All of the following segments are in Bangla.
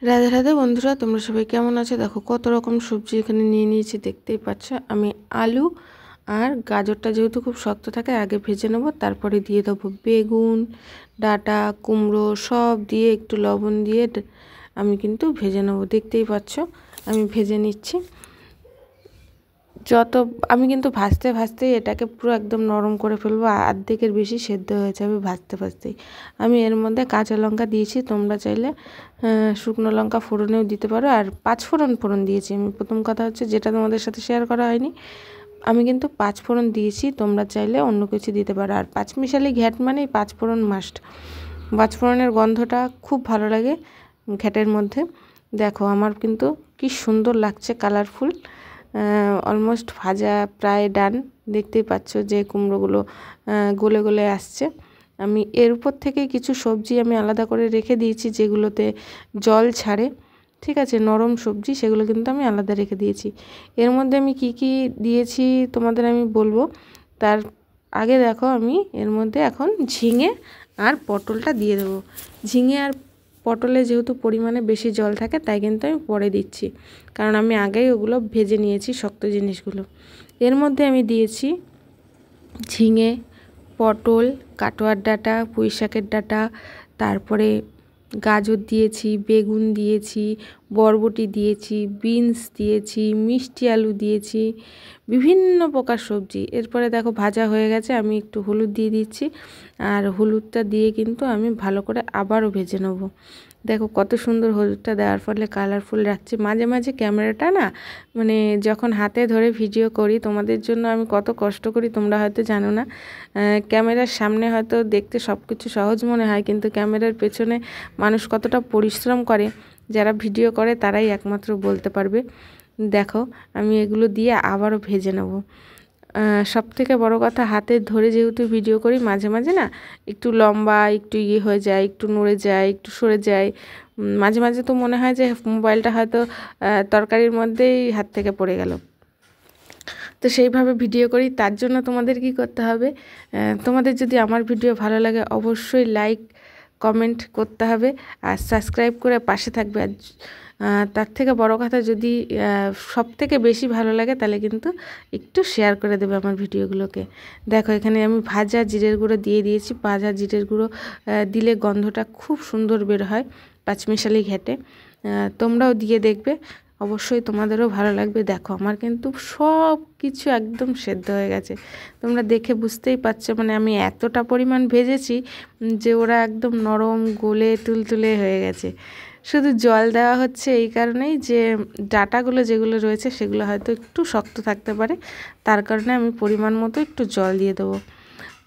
রাধে রাধে বন্ধুরা, তোমরা সবাই কেমন আছো? দেখো কত রকম সবজি এখানে নিয়ে নিয়েছি, দেখতেই পাচ্ছ। আমি আলু আর গাজরটা যেহেতু খুব শক্ত থাকে আগে ভেজে নেবো, তারপরে দিয়ে দেবো বেগুন, ডাঁটা, কুমড়ো সব দিয়ে একটু লবণ দিয়ে আমি কিন্তু ভেজে নেবো। দেখতেই পাচ্ছ আমি ভেজে নিচ্ছি। আমি কিন্তু ভাজতে ভাজতেই এটাকে পুরো একদম নরম করে ফেলবো, অর্ধেকের বেশি সেদ্ধ হয়ে যাবে ভাজতে ভাজতেই। আমি এর মধ্যে কাঁচা লঙ্কা দিয়েছি, তোমরা চাইলে শুকনো লঙ্কা ফোড়নেও দিতে পারো, আর পাঁচ ফোড়ন দিয়েছি আমি। প্রথম কথা হচ্ছে, যেটা তোমাদের সাথে শেয়ার করা হয়নি, আমি কিন্তু পাঁচ ফোড়ন দিয়েছি, তোমরা চাইলে অন্য কিছু দিতে পারো। আর পাঁচমিশালি ঘ্যাট মানেই পাঁচ ফোড়ন মাস্ট। পাঁচ ফোড়নের গন্ধটা খুব ভালো লাগে ঘ্যাটের মধ্যে। দেখো আমার কিন্তু কি সুন্দর লাগছে, কালারফুল। অলমোস্ট ভাজা প্রায় ডান। দেখতেই পাচ্ছ যে কুমড়োগুলো গলে গলে আসছে। আমি এর উপর থেকে কিছু সবজি আমি আলাদা করে রেখে দিয়েছি, যেগুলোতে জল ছাড়ে, ঠিক আছে, নরম সবজি, সেগুলো কিন্তু আমি আলাদা রেখে দিয়েছি। এর মধ্যে আমি কি কি দিয়েছি তোমাদের আমি বলবো। তার আগে দেখো, আমি এর মধ্যে এখন ঝিঙে আর পটলটা দিয়ে দেবো। ঝিঙে আর পটলে যেহেতু পরিমাণে বেশি জল থাকে, তাই কিন্তু আমি পরে দিচ্ছি, কারণ আমি আগেই ওগুলো ভেজে নিয়েছি শক্ত জিনিসগুলো। এর মধ্যে আমি দিয়েছি ঝিঙে, পটল, কাটোয়ার ডাঁটা, পুঁই শাকের ডাঁটা, তারপরে গাজর দিয়েছি, বেগুন দিয়েছি, বরবটি দিয়েছি, বিনস দিয়েছি, মিষ্টি আলু দিয়েছি, বিভিন্ন প্রকার সবজি। এরপরে দেখো ভাজা হয়ে গেছে, আমি একটু হলুদ দিয়ে দিচ্ছি, আর হলুদটা দিয়ে কিন্তু আমি ভালো করে আবারও ভেজে নেব। দেখো কত সুন্দর হলুদটা দেওয়ার ফলে কালারফুল রাখছে। মাঝে মাঝে ক্যামেরাটা না, মানে যখন হাতে ধরে ভিডিও করি তোমাদের জন্য আমি কত কষ্ট করি তোমরা হয়তো জানো না। ক্যামেরার সামনে হয়তো দেখতে সব কিছু সহজ মনে হয়, কিন্তু ক্যামেরার পেছনে মানুষ কতটা পরিশ্রম করে, যারা ভিডিও করে তারাই একমাত্র বলতে পারবে। দেখো আমি এগুলো দিয়ে আবারও ভেজে নেব। সবথেকে বড় কথা, হাতে ধরে যেহেতু ভিডিও করি, মাঝে মাঝে না একটু লম্বা, একটু হয়ে যায়, একটু নড়ে যায়, একটু সরে যায়। মাঝে মাঝে তো মনে হয় যে মোবাইলটা হয়তো তরকারির মধ্যেই হাত থেকে পড়ে গেল। তো সেইভাবে ভিডিও করি। তার জন্য তোমাদের কি করতে হবে, তোমাদের যদি আমার ভিডিও ভালো লাগে অবশ্যই লাইক কমেন্ট করতে হবে, আর সাবস্ক্রাইব করে পাশে থাকবে। আর তার থেকে বড় কথা, যদি সব থেকে বেশি ভালো লাগে তাহলে কিন্তু একটু শেয়ার করে দেবে আমার ভিডিওগুলোকে। দেখো এখানে আমি ভাজা জিরের গুঁড়ো দিয়ে দিয়েছি। ভাজা জিরের গুঁড়ো দিলে গন্ধটা খুব সুন্দর বের হয় পাঁচমিশালি ঘ্যাটে। তোমরাও দিয়ে দেখবে, অবশ্যই তোমাদেরও ভালো লাগবে। দেখো আমার কিন্তু সব কিছু একদম সেদ্ধ হয়ে গেছে, তোমরা দেখে বুঝতেই পারছো। মানে আমি এতটা পরিমাণ ভেজেছি যে ওরা একদম নরম গলে তুলতুলে হয়ে গেছে। শুধু জল দেওয়া হচ্ছে এই কারণেই যে ডাঁটাগুলো যেগুলো রয়েছে সেগুলো হয়তো একটু শক্ত থাকতে পারে, তার কারণে আমি পরিমাণ মতো একটু জল দিয়ে দেবো।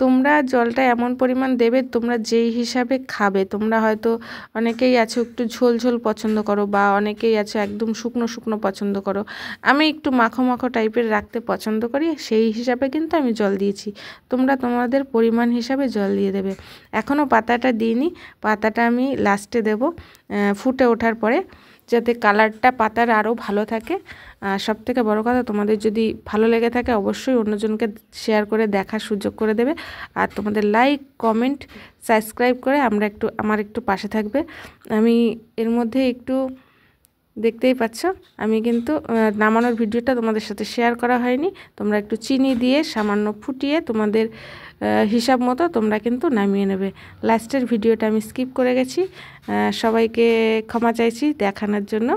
তোমরা জলটা এমন পরিমাণ দেবে তোমরা যেই হিসাবে খাবে। তোমরা হয়তো অনেকেই আছো একটু ঝোল ঝোল পছন্দ করো, বা অনেকেই আছো একদম শুকনো শুকনো পছন্দ করো। আমি একটু মাখো মাখো টাইপের রাখতে পছন্দ করি, সেই হিসাবে কিন্তু আমি জল দিয়েছি। তোমরা তোমাদের পরিমাণ হিসাবে জল দিয়ে দেবে। এখনও পাতাটা দিইনি, পাতাটা আমি লাস্টে দেব ফুটে ওঠার পরে, যাতে কালারটা পাতার আরও ভালো থাকে। সবথেকে বড় কথা, তোমাদের যদি ভালো লেগে থাকে অবশ্যই অন্যজনকে শেয়ার করে দেখার সুযোগ করে দেবে। আর তোমাদের লাইক কমেন্ট সাবস্ক্রাইব করে আমার একটু পাশে থাকবে। আমি এর মধ্যে একটু দেখতেই পাচ্ছ, আমি কিন্তু নামানোর ভিডিওটা তোমাদের সাথে শেয়ার করা হয়নি। তোমরা একটু চিনি দিয়ে সামান্য ফুটিয়ে তোমাদের হিসাব মতো তোমরা কিন্তু নামিয়ে নেবে। লাস্টের ভিডিওটা আমি স্কিপ করে গেছি, সবাইকে ক্ষমা চাইছি দেখানোর জন্য।